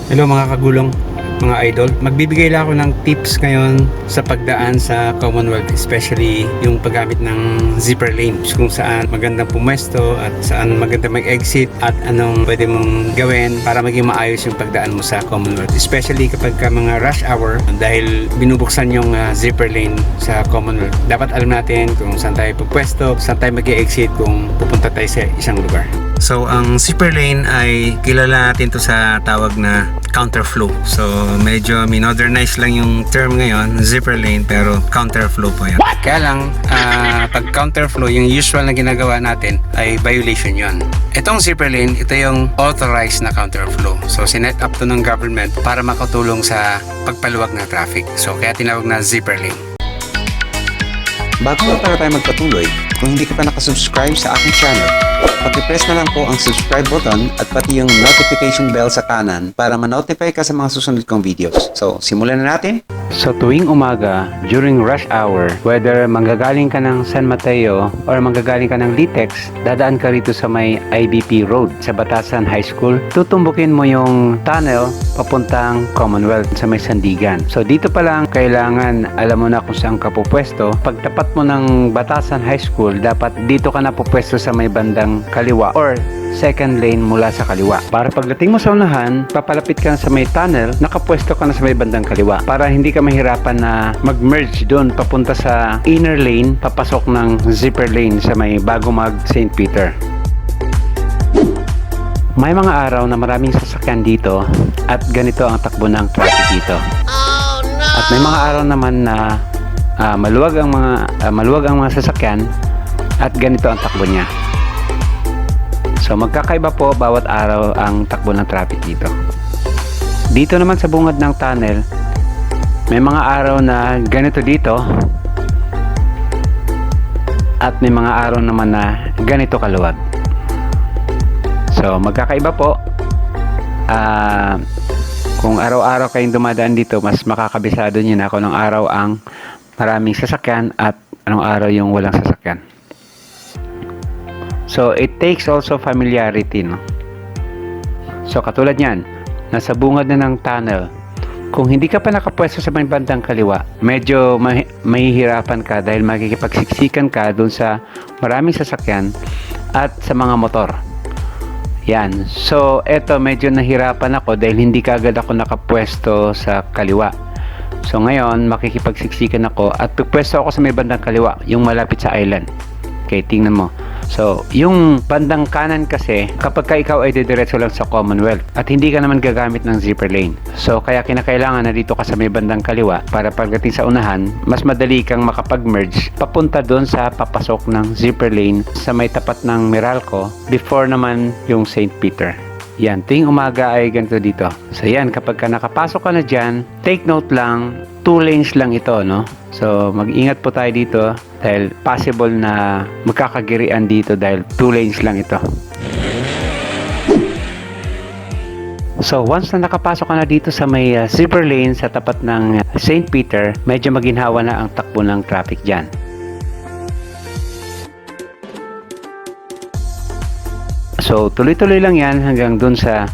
Hello mga kagulong, mga idol. Magbibigay lang ako ng tips ngayon sa pagdaan sa Commonwealth, especially yung paggamit ng zipper lane, kung saan magandang pumwesto at saan maganda mag-exit at anong pwede mong gawin para maging maayos yung pagdaan mo sa Commonwealth, especially kapag ka mga rush hour dahil binubuksan yung zipper lane sa Commonwealth. Dapat alam natin kung saan tayo pupwesto, saan tayo mag-exit kung pupunta tayo sa isang lugar. So, ang zipper lane ay kilala natin to sa tawag na counterflow. So, medyo minodernize lang yung term ngayon, zipper lane, pero counterflow po yan. Kaya lang, pag counterflow, yung usual na ginagawa natin ay violation yon. Itong zipper lane, ito yung authorized na counterflow. So, sinet up to ng government para makatulong sa pagpaluwag ng traffic. So, kaya tinawag na zipper lane. Bago na para tayo magpatuloy, kung hindi ka pa nakasubscribe sa aking channel, pag-press na lang po ang subscribe button at pati yung notification bell sa kanan para ma-notify ka sa mga susunod kong videos. So, simulan na natin! So tuwing umaga, during rush hour, whether manggagaling ka ng San Mateo or manggagaling ka ng Litex, dadaan ka rito sa may IBP Road sa Batasan High School. Tutumbukin mo yung tunnel papuntang Commonwealth sa may Sandigan. So dito pa lang kailangan alam mo na kung saan ka pupwesto. Pagtapat mo ng Batasan High School, dapat dito ka na pupwesto sa may bandang kaliwa or second lane mula sa kaliwa. Para pagdating mo sa unahan, papalapit ka sa may tunnel, nakapwesto ka na sa may bandang kaliwa para hindi ka mahirapan na mag-merge doon papunta sa inner lane, papasok ng zipper lane sa may bago mag St. Peter. May mga araw na maraming sasakyan dito at ganito ang takbo ng traffic dito. At may mga araw naman na maluwag ang mga sasakyan at ganito ang takbo niya. So magkakaiba po bawat araw ang takbo ng traffic dito. Dito naman sa bungad ng tunnel, may mga araw na ganito dito at may mga araw naman na ganito kaluwag. So magkakaiba po. Kung araw-araw kayong dumadaan dito, mas makakabisado niyo na kung anong araw ang maraming sasakyan at anong araw yung walang sasakyan. So, it takes also familiarity, no? So, katulad yan, nasa bungad na ng tunnel, kung hindi ka pa nakapwesto sa may bandang kaliwa, medyo mahihirapan ka dahil makikipagsiksikan ka dun sa maraming sasakyan at sa mga motor. Yan. So, eto medyo nahirapan ako dahil hindi kaagad ako nakapwesto sa kaliwa. So, ngayon, makikipagsiksikan ako at pupwesto ako sa may bandang kaliwa, yung malapit sa island. Okay, tingnan mo. So, yung bandang kanan kasi, kapag ka ikaw ay didiretso lang sa Commonwealth at hindi ka naman gagamit ng zipper lane. So, kaya kinakailangan na dito ka sa may bandang kaliwa para pagdating sa unahan, mas madali kang makapag-merge papunta doon sa papasok ng zipper lane sa may tapat ng Meralco before naman yung St. Peter. Yan, tuwing umaga ay ganito dito. So, yan, kapag ka nakapasok ka na dyan, take note lang, 2 lanes lang ito, no? So, mag-ingat po tayo dito dahil possible na magkakagirian dito dahil 2 lanes lang ito. So, once na nakapasok ka na dito sa may zipper lane sa tapat ng St. Peter, medyo maginhawa na ang takbo ng traffic dyan. So, tuloy-tuloy lang yan hanggang dun sa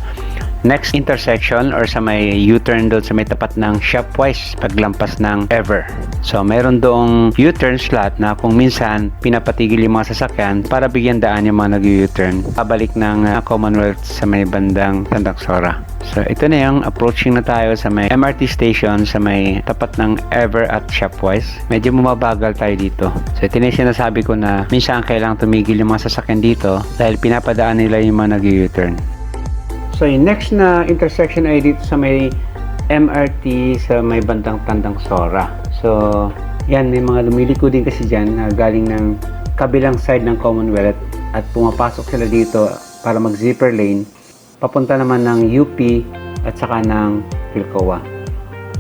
next intersection or sa may U-turn doon sa may tapat ng Shopwise paglampas ng Ever. So, meron doong U-turn slot na kung minsan pinapatigil yung mga sasakyan para bigyan daan yung mga nag-U-turn pabalik ng Commonwealth sa may bandang Tandaksora. So, ito na yung approaching na tayo sa may MRT station sa may tapat ng Ever at Shopwise. Medyo bumabagal tayo dito. So, ito na yung sinasabi ko na minsan kailangang tumigil yung mga sasakyan dito dahil pinapadaan nila yung mga nag-U-turn. So, yung next na intersection ay dito sa may MRT sa may bandang Tandaksora. So, yan, may mga lumiliko din kasi dyan na galing ng kabilang side ng Commonwealth at pumapasok sila dito para mag-zipper lane papunta naman ng UP at saka ng Pilcoa.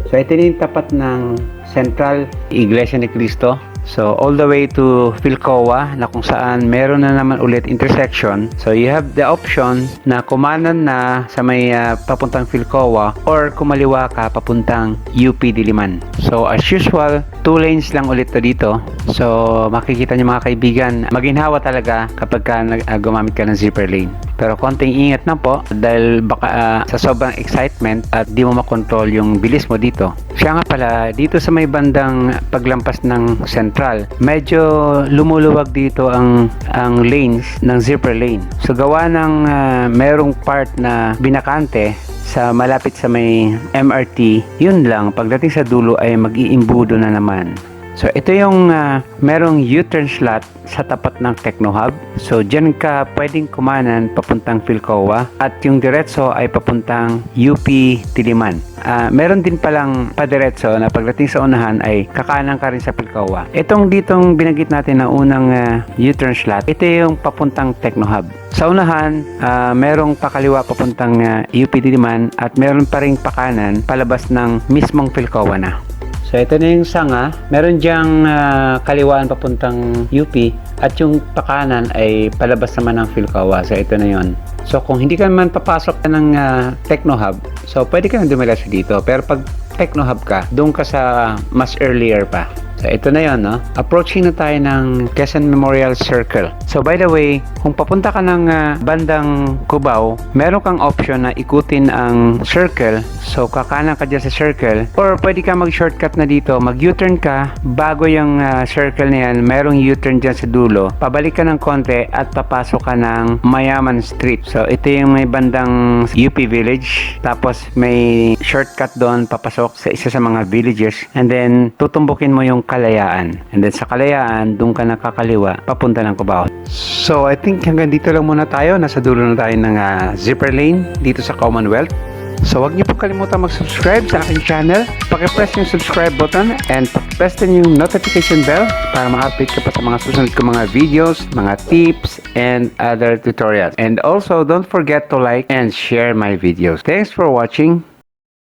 So, ito yung tapat ng Central Iglesia ni Cristo So all the way to Philcoa na kung saan meron na naman ulit intersection. So you have the option na kumanan na sa may papuntang Philcoa or kumaliwa ka papuntang UP Diliman. So as usual, 2 lanes lang ulit to dito. So makikita niyo mga kaibigan, maginhawa talaga kapag gumamit ka ng zipper lane. Pero konting ingat na po dahil baka sa sobrang excitement at di mo makontrol yung bilis mo dito. Siya nga pala, dito sa may bandang paglampas ng Central, medyo lumuluwag dito ang lanes ng zipper lane. So gawa ng merong part na binakante sa malapit sa may MRT, yun lang, pagdating sa dulo ay mag-iimbudo na naman. So ito yung merong U-turn slot sa tapat ng Techno Hub. So dyan ka pwedeng kumanan papuntang Philcoa at yung diretso ay papuntang UP Diliman. Meron din palang padiretso na pagdating sa unahan ay kakanan ka rin sa Philcoa. Itong ditong binanggit natin na unang U-turn slot, ito yung papuntang Techno Hub. Sa unahan, merong pakaliwa papuntang UP Diliman at meron pa ring pakanan palabas ng mismong Philcoa na. So ito na yung sanga, meron diyang kaliwaan papuntang UP at yung pakanan ay palabas naman ng Philcoa. So ito na yon. So kung hindi ka naman papasok ng Techno Hub, so pwede ka nang dumiretso dito. Pero pag Techno Hub ka, doon ka sa mas earlier pa. So ito na yon, no? Approaching na tayo ng Quezon Memorial Circle. So by the way, kung papunta ka ng bandang Cubao, meron kang option na ikutin ang circle. So kakanan ka dyan sa circle or pwede ka mag-shortcut na dito, mag-U-turn ka bago yung circle na yan, merong U-turn dyan sa dulo. Pabalik ka ng konti at papasok ka ng Mayaman Street. So ito yung may bandang UP Village. Tapos may shortcut doon papasok sa isa sa mga villages and then tutumbukin mo yung Kalayaan. And then sa Kalayaan, doon ka nakakaliwa, papunta ng Cubao. So, I think hanggang dito lang muna tayo. Nasa dulo na tayo ng zipper lane dito sa Commonwealth. So, huwag niyo po kalimutan mag-subscribe sa aking channel. Paki-press yung subscribe button and paki-press din yung notification bell para ma-update ka pa sa mga susunod ko mga videos, mga tips, and other tutorials. And also, don't forget to like and share my videos. Thanks for watching.